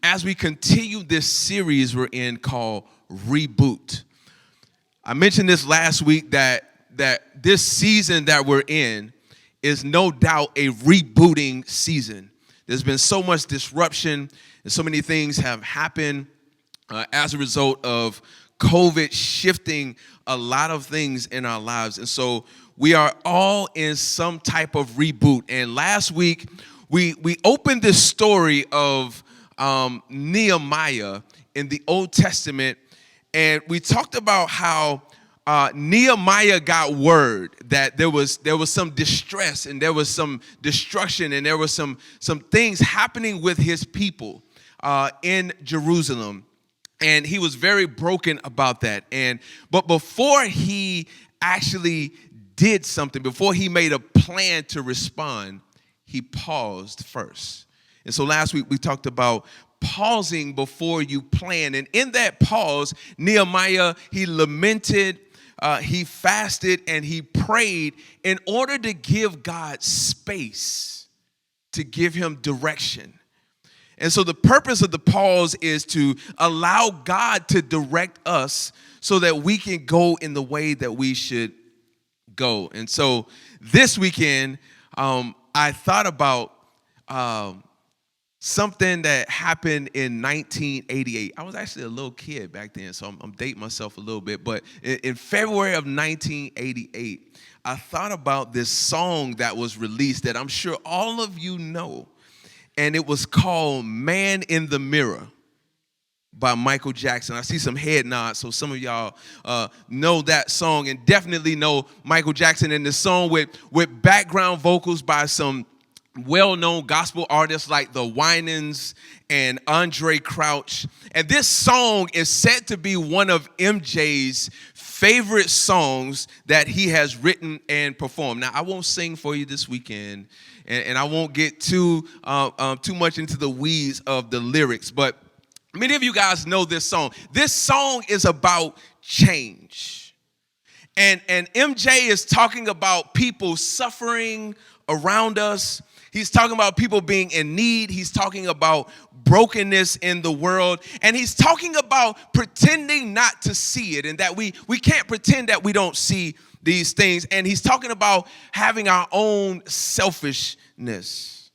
As we continue this series we're in called Reboot. I mentioned this last week that this season that we're in is no doubt a rebooting season. There's been so much disruption and so many things have happened as a result of COVID shifting a lot of things in our lives. And so we are all in some type of reboot. And last week we opened this story of Nehemiah in the Old Testament, and we talked about how Nehemiah got word that there was some distress and there was some destruction and there was some things happening with his people in Jerusalem, and he was very broken about that. But before he actually did something, before he made a plan to respond, he paused first. And so last week we talked about pausing before you plan. And in that pause, Nehemiah, he lamented, he fasted, and he prayed in order to give God space, to give him direction. And so the purpose of the pause is to allow God to direct us so that we can go in the way that we should go. And so this weekend, I thought about something that happened in 1988. I was actually a little kid back then, so I'm dating myself a little bit. But in February of 1988, I thought about this song that was released that I'm sure all of you know. And it was called Man in the Mirror by Michael Jackson. I see some head nods, so some of y'all know that song and definitely know Michael Jackson. And the song with background vocals by some well-known gospel artists like the Winans and Andre Crouch. And this song is said to be one of MJ's favorite songs that he has written and performed. Now, I won't sing for you this weekend, and I won't get too much into the weeds of the lyrics, but many of you guys know this song. This song is about change. And MJ is talking about people suffering around us. He's talking about people being in need. He's talking about brokenness in the world. And he's talking about pretending not to see it, and that we can't pretend that we don't see these things. And he's talking about having our own selfishness.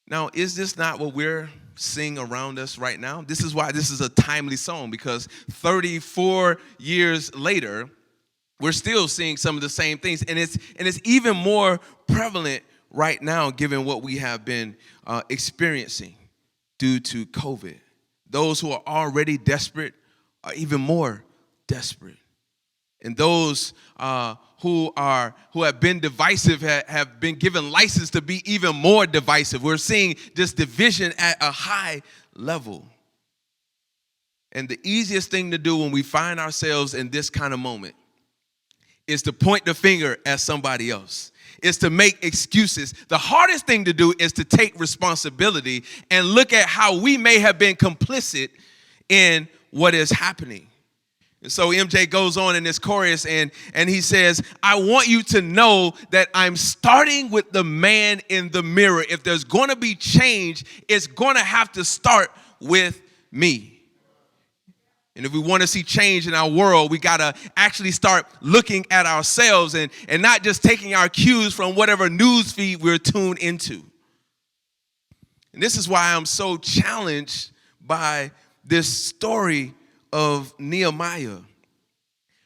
Now, is this not what we're seeing around us right now? This is why this is a timely song, because 34 years later, we're still seeing some of the same things, and it's even more prevalent right now given what we have been experiencing due to COVID. Those who are already desperate are even more desperate, and those who have been divisive have been given license to be even more divisive. We're seeing this division at a high level. And the easiest thing to do when we find ourselves in this kind of moment is to point the finger at somebody else. Is to make excuses. The hardest thing to do is to take responsibility and look at how we may have been complicit in what is happening. And so MJ goes on in this chorus and he says, I want you to know that I'm starting with the man in the mirror. If there's going to be change, it's going to have to start with me. And if we want to see change in our world, we got to actually start looking at ourselves and not just taking our cues from whatever news feed we're tuned into. And this is why I'm so challenged by this story of Nehemiah.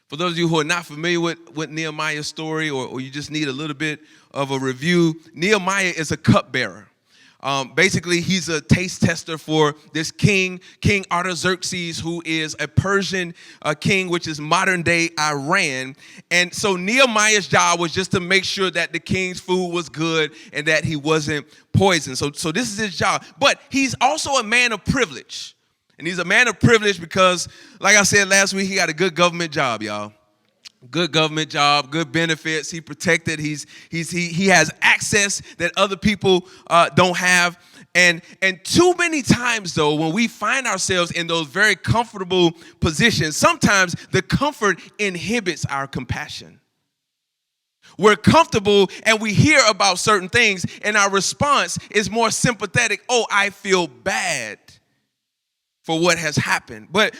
For those of you who are not familiar with Nehemiah's story, or you just need a little bit of a review, Nehemiah is a cupbearer. Basically, he's a taste tester for this King Artaxerxes, who is a Persian king, which is modern day Iran. And so Nehemiah's job was just to make sure that the king's food was good and that he wasn't poisoned. So this is his job. But he's also a man of privilege. And he's a man of privilege because, like I said last week, he got a good government job, y'all. Good government job, good benefits. He protected. He has access that other people don't have. And too many times, though, when we find ourselves in those very comfortable positions, sometimes the comfort inhibits our compassion. We're comfortable and we hear about certain things, and our response is more sympathetic. Oh, I feel bad for what has happened. But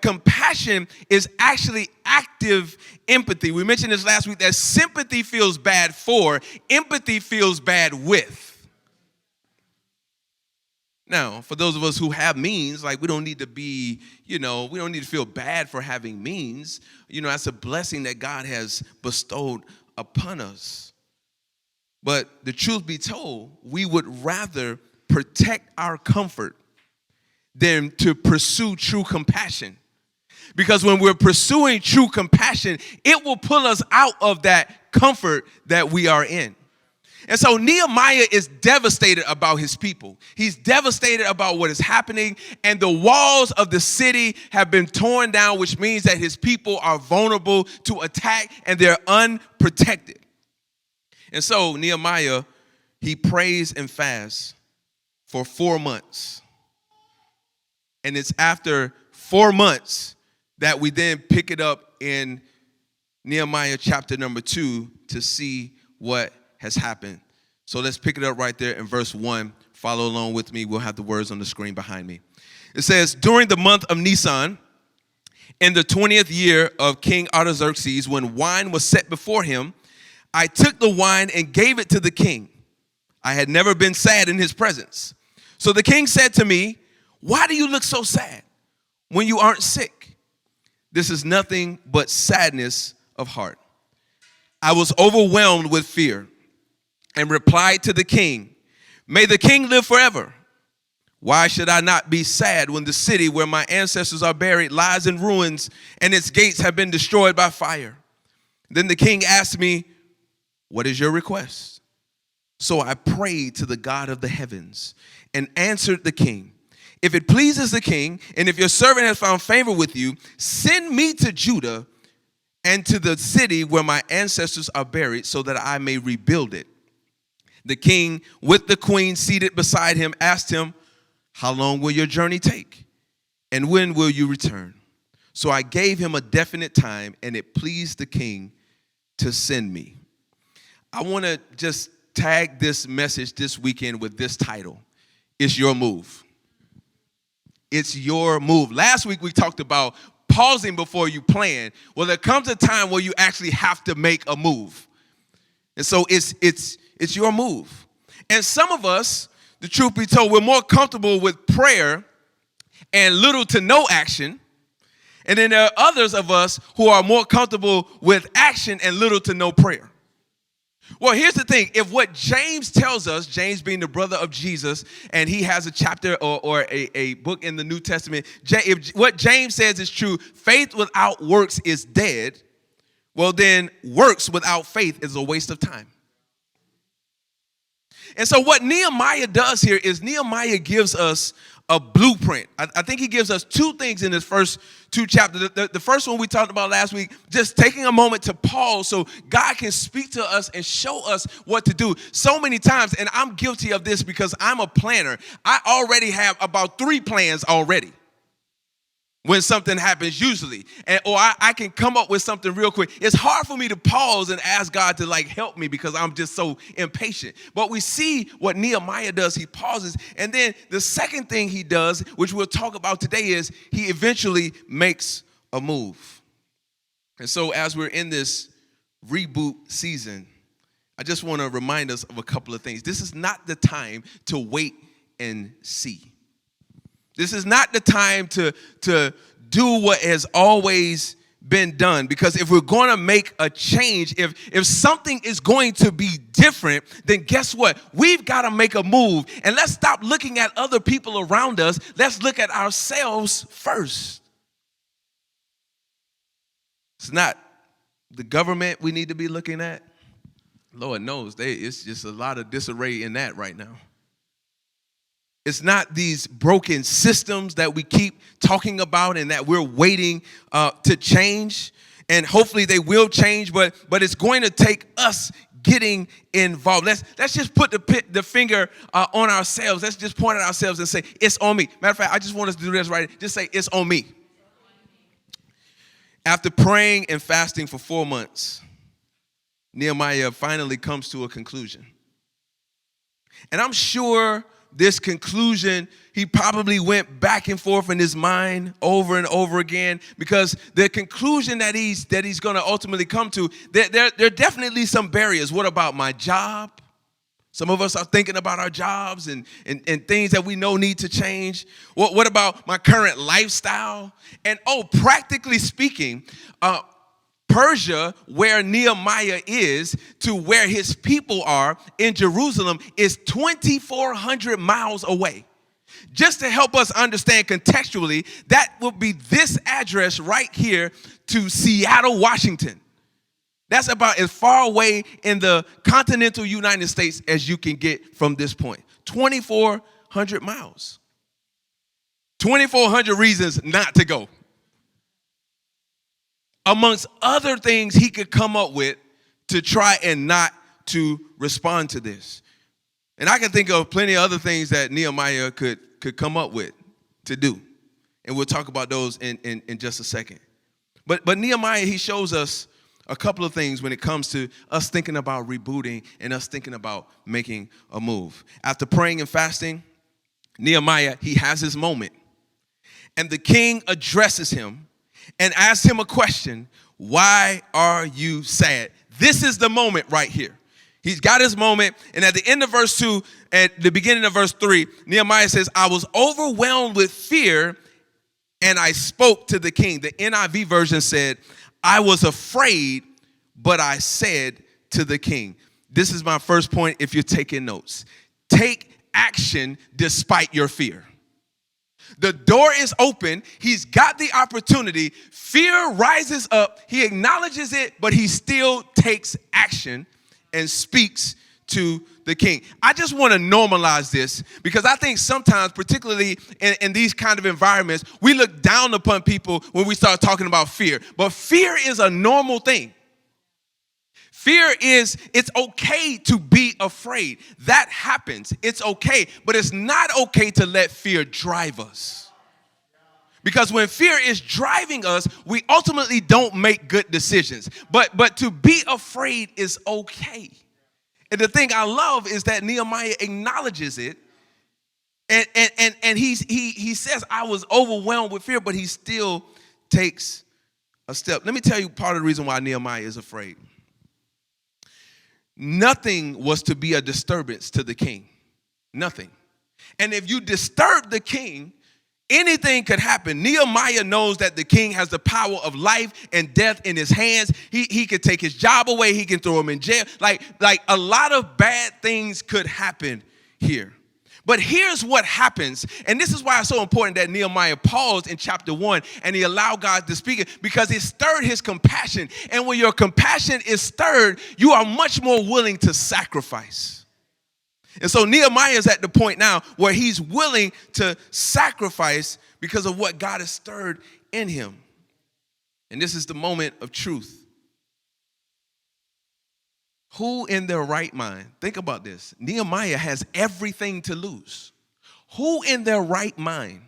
compassion is actually active empathy. We mentioned this last week that sympathy feels bad for, empathy feels bad with. Now, for those of us who have means, like we don't need to be, we don't need to feel bad for having means. That's a blessing that God has bestowed upon us. But the truth be told, we would rather protect our comfort than to pursue true compassion. Because when we're pursuing true compassion, it will pull us out of that comfort that we are in. And so Nehemiah is devastated about his people. He's devastated about what is happening, and the walls of the city have been torn down, which means that his people are vulnerable to attack and they're unprotected. And so Nehemiah, he prays and fasts for 4 months. And it's after 4 months that we then pick it up in Nehemiah chapter number 2 to see what has happened. So let's pick it up right there in verse 1. Follow along with me. We'll have the words on the screen behind me. It says, during the month of Nisan, in the 20th year of King Artaxerxes, when wine was set before him, I took the wine and gave it to the king. I had never been sad in his presence. So the king said to me, why do you look so sad when you aren't sick? This is nothing but sadness of heart. I was overwhelmed with fear and replied to the king, may the king live forever. Why should I not be sad when the city where my ancestors are buried lies in ruins and its gates have been destroyed by fire? Then the king asked me, what is your request? So I prayed to the God of the heavens and answered the king, if it pleases the king, and if your servant has found favor with you, send me to Judah and to the city where my ancestors are buried so that I may rebuild it. The king, with the queen seated beside him, asked him, how long will your journey take? And when will you return? So I gave him a definite time, and it pleased the king to send me. I want to just tag this message this weekend with this title. It's your move. It's your move. Last week we talked about pausing before you plan. Well, there comes a time where you actually have to make a move. And so it's your move. And some of us, the truth be told, we're more comfortable with prayer and little to no action. And then there are others of us who are more comfortable with action and little to no prayer. Well, here's the thing. If what James tells us, James being the brother of Jesus, and he has a chapter or a book in the New Testament, if what James says is true, faith without works is dead, well, then works without faith is a waste of time. And so what Nehemiah does here is Nehemiah gives us a blueprint. I think he gives us two things in his first two chapters. The first one we talked about last week, just taking a moment to pause so God can speak to us and show us what to do. So many times, and I'm guilty of this because I'm a planner, I already have about 3 plans already when something happens usually. Or I can come up with something real quick. It's hard for me to pause and ask God to help me because I'm just so impatient. But we see what Nehemiah does. He pauses. And then the second thing he does, which we'll talk about today, is he eventually makes a move. And so as we're in this reboot season, I just want to remind us of a couple of things. This is not the time to wait and see. This is not the time to do what has always been done. Because if we're going to make a change, if something is going to be different, then guess what? We've got to make a move. And let's stop looking at other people around us. Let's look at ourselves first. It's not the government we need to be looking at. Lord knows, it's just a lot of disarray in that right now. It's not these broken systems that we keep talking about and that we're waiting to change. And hopefully they will change, but it's going to take us getting involved. Let's just put the finger on ourselves. Let's just point at ourselves and say, it's on me. Matter of fact, I just want us to do this right. Just say, it's on me. After praying and fasting for 4 months, Nehemiah finally comes to a conclusion. And I'm sure this conclusion, he probably went back and forth in his mind over and over again, because the conclusion that he's going to ultimately come to, there are definitely some barriers. What about my job? Some of us are thinking about our jobs and things that we know need to change. What about my current lifestyle? And practically speaking, Persia, where Nehemiah is, to where his people are in Jerusalem, is 2,400 miles away. Just to help us understand contextually, that would be this address right here to Seattle, Washington. That's about as far away in the continental United States as you can get from this point. 2,400 miles. 2,400 reasons not to go. Amongst other things he could come up with to try and not to respond to this. And I can think of plenty of other things that Nehemiah could come up with to do. And we'll talk about those in just a second. But Nehemiah, he shows us a couple of things when it comes to us thinking about rebooting and us thinking about making a move. After praying and fasting, Nehemiah, he has his moment. And the king addresses him and asks him a question. Why are you sad? This is the moment right here. He's got his moment. And at the end of verse 2, at the beginning of verse 3, Nehemiah says, I was overwhelmed with fear and I spoke to the king. The NIV version said, I was afraid, but I said to the king. This is my first point if you're taking notes. Take action despite your fear. The door is open. He's got the opportunity. Fear rises up. He acknowledges it, but he still takes action and speaks to the king. I just want to normalize this because I think sometimes, particularly in these kind of environments, we look down upon people when we start talking about fear. But fear is a normal thing. Fear is, it's okay to be afraid. That happens. It's okay. But it's not okay to let fear drive us. Because when fear is driving us, we ultimately don't make good decisions. But to be afraid is okay. And the thing I love is that Nehemiah acknowledges it. And he says, I was overwhelmed with fear, but he still takes a step. Let me tell you part of the reason why Nehemiah is afraid. Nothing was to be a disturbance to the king. Nothing. And if you disturb the king, anything could happen. Nehemiah knows that the king has the power of life and death in his hands. He could take his job away. He can throw him in jail. Like a lot of bad things could happen here. But here's what happens. And this is why it's so important that Nehemiah paused in chapter 1 and he allowed God to speak it, because it stirred his compassion. And when your compassion is stirred, you are much more willing to sacrifice. And so Nehemiah is at the point now where he's willing to sacrifice because of what God has stirred in him. And this is the moment of truth. Who in their right mind, think about this, Nehemiah has everything to lose. Who in their right mind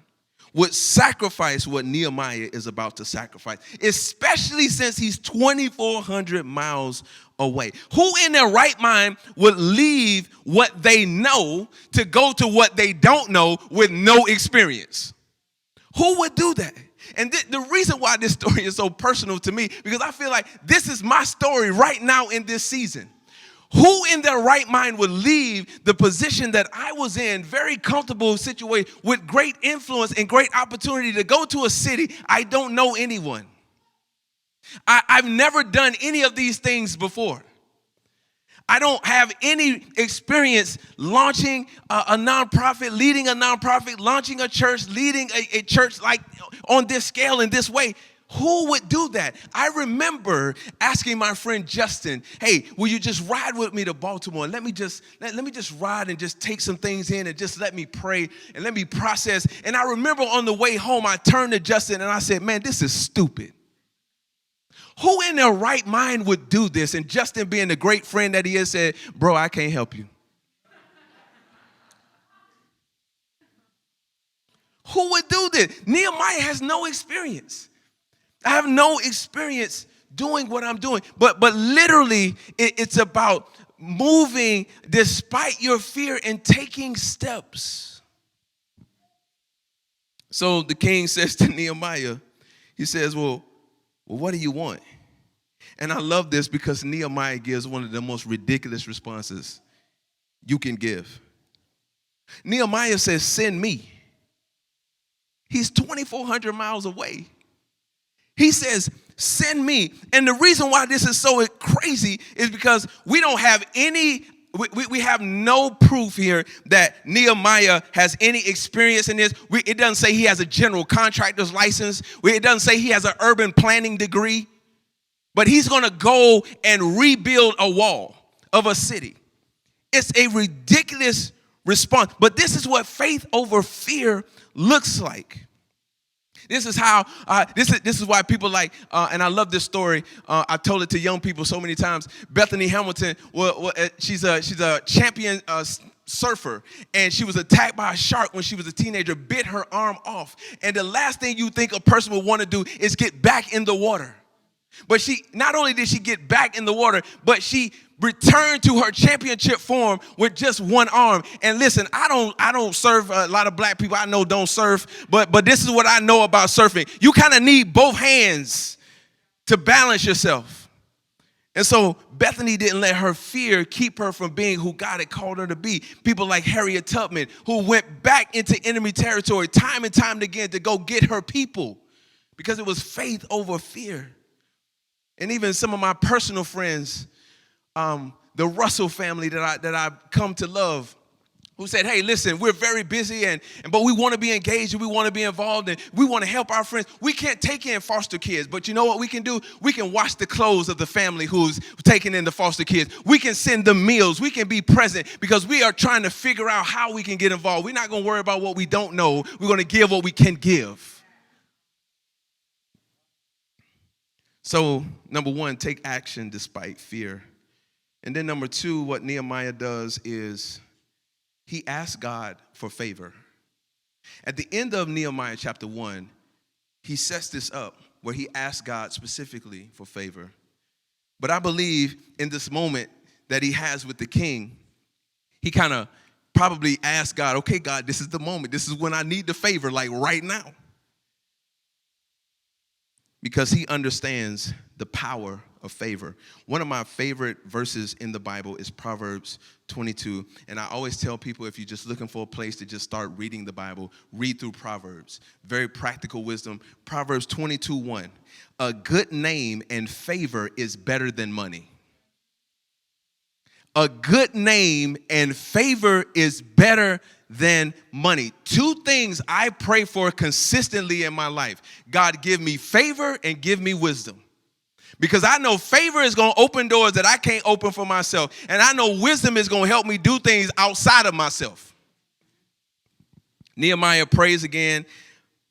would sacrifice what Nehemiah is about to sacrifice, especially since he's 2,400 miles away? Who in their right mind would leave what they know to go to what they don't know with no experience? Who would do that? And the reason why this story is so personal to me, because I feel like this is my story right now in this season. Who in their right mind would leave the position that I was in, very comfortable situation with great influence and great opportunity, to go to a city I don't know anyone? I've never done any of these things before. I don't have any experience launching a nonprofit, leading a nonprofit, launching a church, leading a church like on this scale in this way. Who would do that? I remember asking my friend Justin, hey, will you just ride with me to Baltimore? Let me just ride and just take some things in and just let me pray and let me process. And I remember on the way home, I turned to Justin and I said, man, this is stupid. Who in their right mind would do this? And Justin, being the great friend that he is, said, bro, I can't help you. Who would do this? Nehemiah has no experience. I have no experience doing what I'm doing. But literally, it's about moving despite your fear and taking steps. So the king says to Nehemiah, he says, well, what do you want? And I love this because Nehemiah gives one of the most ridiculous responses you can give. Nehemiah says, send me. He's 2,400 miles away. He says, send me. And the reason why this is so crazy is because we don't have any, we have no proof here that Nehemiah has any experience in this. It doesn't say he has a general contractor's license. It doesn't say he has an urban planning degree. But he's going to go and rebuild a wall of a city. It's a ridiculous response. But this is what faith over fear looks like. This is how, this is why people like, and I love this story. I told it to young people so many times. Bethany Hamilton, she's a champion surfer, and she was attacked by a shark when she was a teenager, bit her arm off. And the last thing you think a person would want to do is get back in the water. But not only did she get back in the water, but she returned to her championship form with just one arm. And listen, I don't surf. A lot of black people I know don't surf, but this is what I know about surfing. You kind of need both hands to balance yourself. And so Bethany didn't let her fear keep her from being who God had called her to be. People like Harriet Tubman, who went back into enemy territory time and time again to go get her people because it was faith over fear. And even some of my personal friends, the Russell family that I've come to love, who said, hey, listen, we're very busy, but we want to be engaged and we want to be involved and we want to help our friends. We can't take in foster kids, but you know what we can do? We can wash the clothes of the family who's taking in the foster kids. We can send them meals. We can be present because we are trying to figure out how we can get involved. We're not going to worry about what we don't know. We're going to give what we can give. So, number one, take action despite fear. And then number two, what Nehemiah does is he asks God for favor. At the end of Nehemiah chapter 1, he sets this up where he asks God specifically for favor. But I believe in this moment that he has with the king, he kind of probably asked God, okay, God, this is the moment. This is when I need the favor, like right now. Because he understands the power of favor. One of my favorite verses in the Bible is Proverbs 22. And I always tell people, if you're just looking for a place to just start reading the Bible, read through Proverbs. Very practical wisdom. Proverbs 22:1. A good name and favor is better than money. A good name and favor is better than money. Two things I pray for consistently in my life. God, give me favor and give me wisdom. Because I know favor is going to open doors that I can't open for myself. And I know wisdom is going to help me do things outside of myself. Nehemiah prays again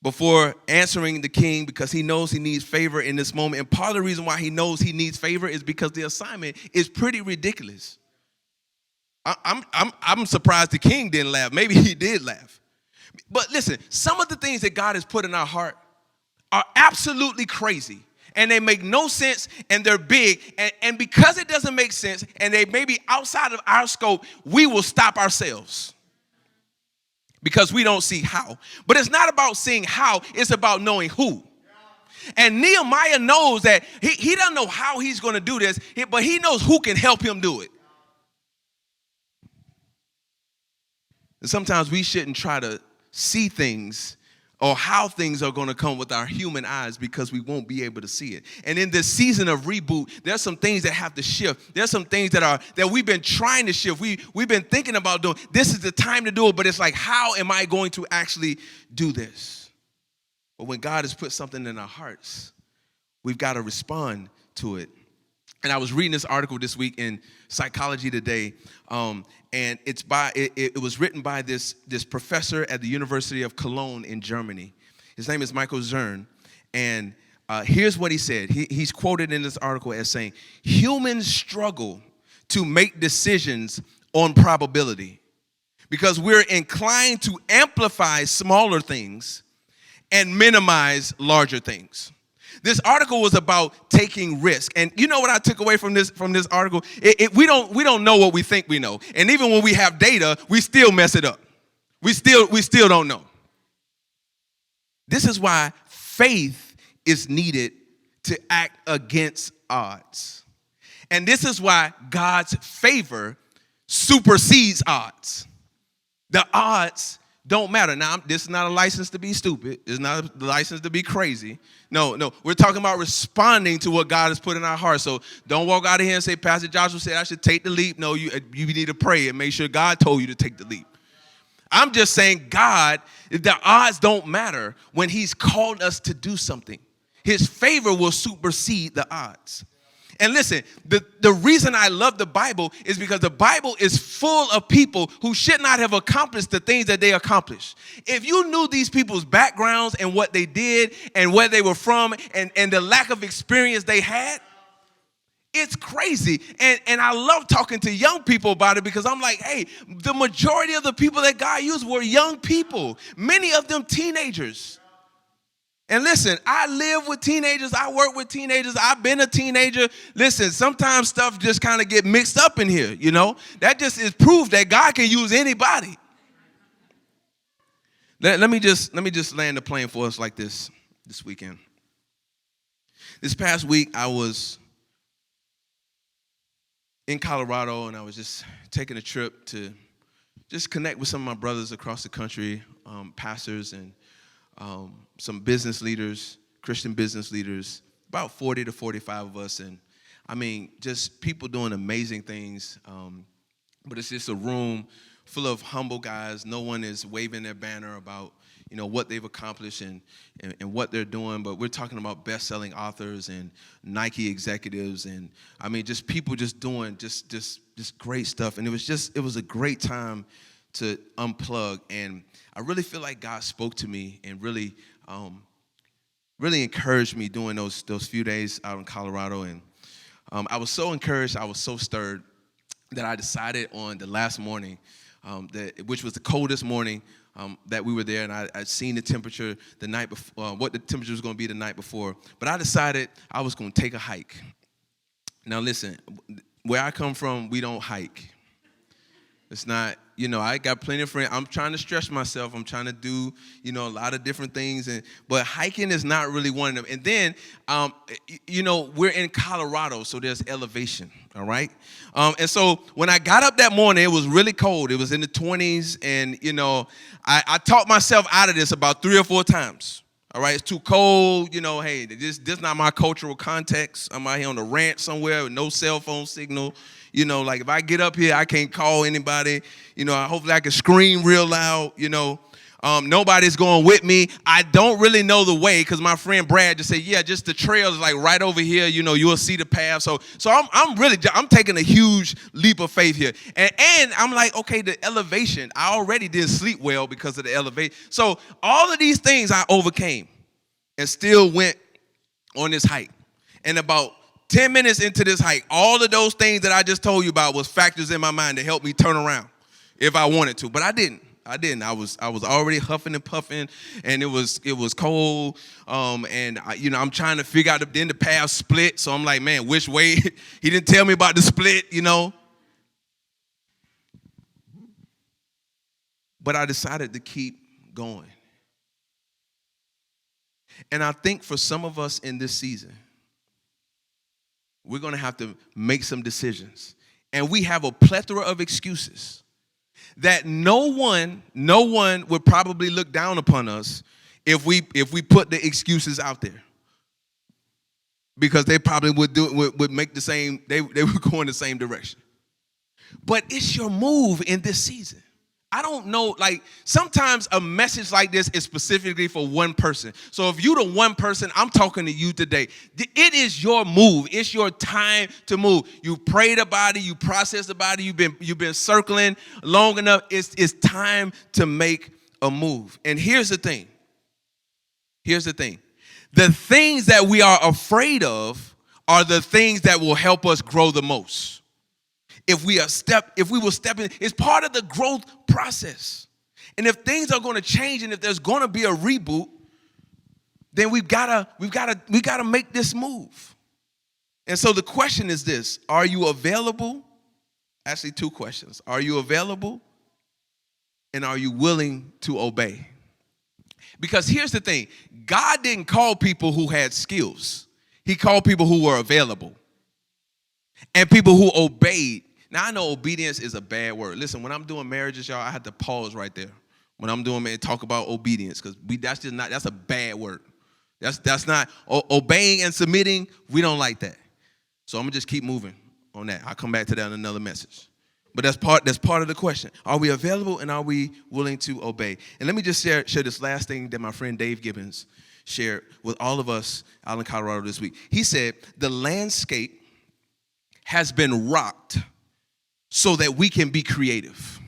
before answering the king because he knows he needs favor in this moment. And part of the reason why he knows he needs favor is because the assignment is pretty ridiculous. I'm surprised the king didn't laugh. Maybe he did laugh. But listen, some of the things that God has put in our heart are absolutely crazy. And they make no sense, and they're big. And because it doesn't make sense, and they may be outside of our scope, we will stop ourselves. Because we don't see how. But it's not about seeing how, it's about knowing who. And Nehemiah knows that he doesn't know how he's going to do this, but he knows who can help him do it. And sometimes we shouldn't try to see things or how things are going to come with our human eyes because we won't be able to see it. And in this season of reboot, there's some things that have to shift. There's some things that we've been trying to shift. We've been thinking about doing. This is the time to do it, but it's like, how am I going to actually do this? But when God has put something in our hearts, We've got to respond to it. And I was reading this article this week in Psychology Today, and it was written by this professor at the University of Cologne in Germany. His name is Michael Zern, and here's what he said. He's quoted in this article as saying, humans struggle to make decisions on probability because we're inclined to amplify smaller things and minimize larger things. This article was about taking risk. And you know what I took away from this article? We don't know what we think we know. And even when we have data, we still mess it up. We still don't know. This is why faith is needed to act against odds. And this is why God's favor supersedes odds. The odds don't matter. Now, this is not a license to be stupid. It's not a license to be crazy. No. We're talking about responding to what God has put in our hearts. So don't walk out of here and say, Pastor Joshua said I should take the leap. No, you need to pray and make sure God told you to take the leap. I'm just saying the odds don't matter when he's called us to do something. His favor will supersede the odds. And listen, the reason I love the Bible is because the Bible is full of people who should not have accomplished the things that they accomplished. If you knew these people's backgrounds and what they did and where they were from and the lack of experience they had, it's crazy. And I love talking to young people about it because I'm like, hey, the majority of the people that God used were young people, many of them teenagers. And listen, I live with teenagers. I work with teenagers. I've been a teenager. Listen, sometimes stuff just kind of get mixed up in here, you know. That just is proof that God can use anybody. Let me just land the plane for us like this weekend. This past week, I was in Colorado, and I was just taking a trip to just connect with some of my brothers across the country, pastors and some business leaders, Christian business leaders, about 40 to 45 of us. And I mean, just people doing amazing things. But it's just a room full of humble guys. No one is waving their banner about, you know, what they've accomplished and what they're doing. But we're talking about best-selling authors and Nike executives. And I mean, just people just doing just great stuff. And it was a great time to unplug. And I really feel like God spoke to me and really encouraged me during those few days out in Colorado. And I was so encouraged, I was so stirred that I decided on the last morning, which was the coldest morning that we were there, and I'd seen the temperature the night before, what the temperature was going to be the night before. But I decided I was going to take a hike. Now listen, where I come from, we don't hike. It's not, you know, I got plenty of friends. I'm trying to stretch myself. I'm trying to do, you know, a lot of different things. But hiking is not really one of them. And then, you know, we're in Colorado, so there's elevation, all right? And so when I got up that morning, it was really cold. It was in the 20s. And, you know, I talked myself out of this about 3 or 4 times. All right, it's too cold. You know, hey, this not my cultural context. I'm out here on the ranch somewhere with no cell phone signal. You know, like if I get up here, I can't call anybody. You know, hopefully I can scream real loud, you know. Nobody's going with me. I don't really know the way because my friend Brad just said, yeah, just the trail is like right over here. You know, you'll see the path. So I'm taking a huge leap of faith here. And I'm like, okay, the elevation, I already didn't sleep well because of the elevation. So all of these things I overcame and still went on this hike. And about 10 minutes into this hike, all of those things that I just told you about was factors in my mind that helped me turn around if I wanted to, but I didn't. I was already huffing and puffing, and it was cold. And I'm trying to figure out then the path split. So I'm like, man, which way? He didn't tell me about the split, you know. But I decided to keep going. And I think for some of us in this season, we're going to have to make some decisions. And we have a plethora of excuses that no one would probably look down upon us if we put the excuses out there. Because they probably would make the same, they would go in the same direction. But it's your move in this season. I don't know, like sometimes a message like this is specifically for one person. So if you're the one person, I'm talking to you today. It is your move. It's your time to move. You prayed about it. You processed about it. You've been circling long enough. It's time to make a move. And here's the thing. Here's the thing. The things that we are afraid of are the things that will help us grow the most. If we will step in, it's part of the growth process. And if things are going to change and if there's going to be a reboot, then we've got to make this move. And so the question is this: are you available? Actually, two questions. Are you available? And are you willing to obey? Because here's the thing. God didn't call people who had skills. He called people who were available and people who obeyed. Now, I know obedience is a bad word. Listen, when I'm doing marriages, y'all, I have to pause right there. When I'm doing talk about obedience, because that's a bad word. That's not obeying and submitting. We don't like that. So I'm gonna just keep moving on that. I'll come back to that in another message. But that's part of the question. Are we available and are we willing to obey? And let me just share this last thing that my friend Dave Gibbons shared with all of us out in Colorado this week. He said, the landscape has been rocked so that we can be creative.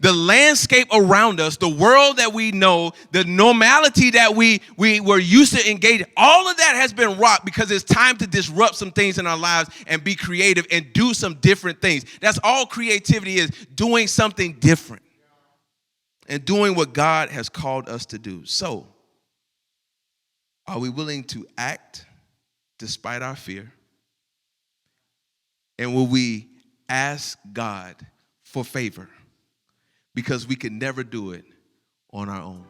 The landscape around us, the world that we know, the normality that we were used to engage, all of that has been rocked because it's time to disrupt some things in our lives and be creative and do some different things. That's all creativity is, doing something different and doing what God has called us to do. So, are we willing to act despite our fear? And will we ask God for favor? Because we can never do it on our own.